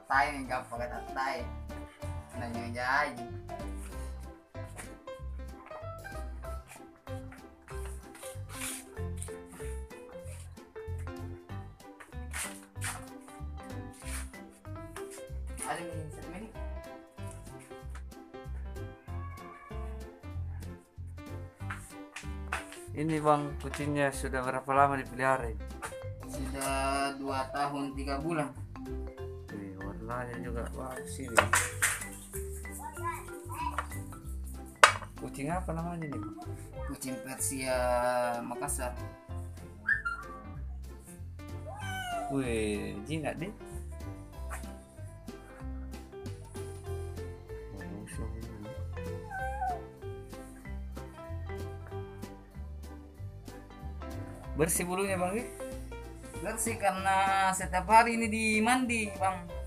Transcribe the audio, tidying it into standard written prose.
tatai nggak pakai tatai. Nanya aja. Ada nih satu menit. Ini bang, kucingnya sudah berapa lama dipelihara ini? Sudah 2 tahun 3 bulan. Warnanya juga bagus ini. Kucing apa namanya nih? Kucing Persia Makassar. Wih, jinak deh. Bersih bulunya bang? Bersih karena setiap hari ini dimandi bang.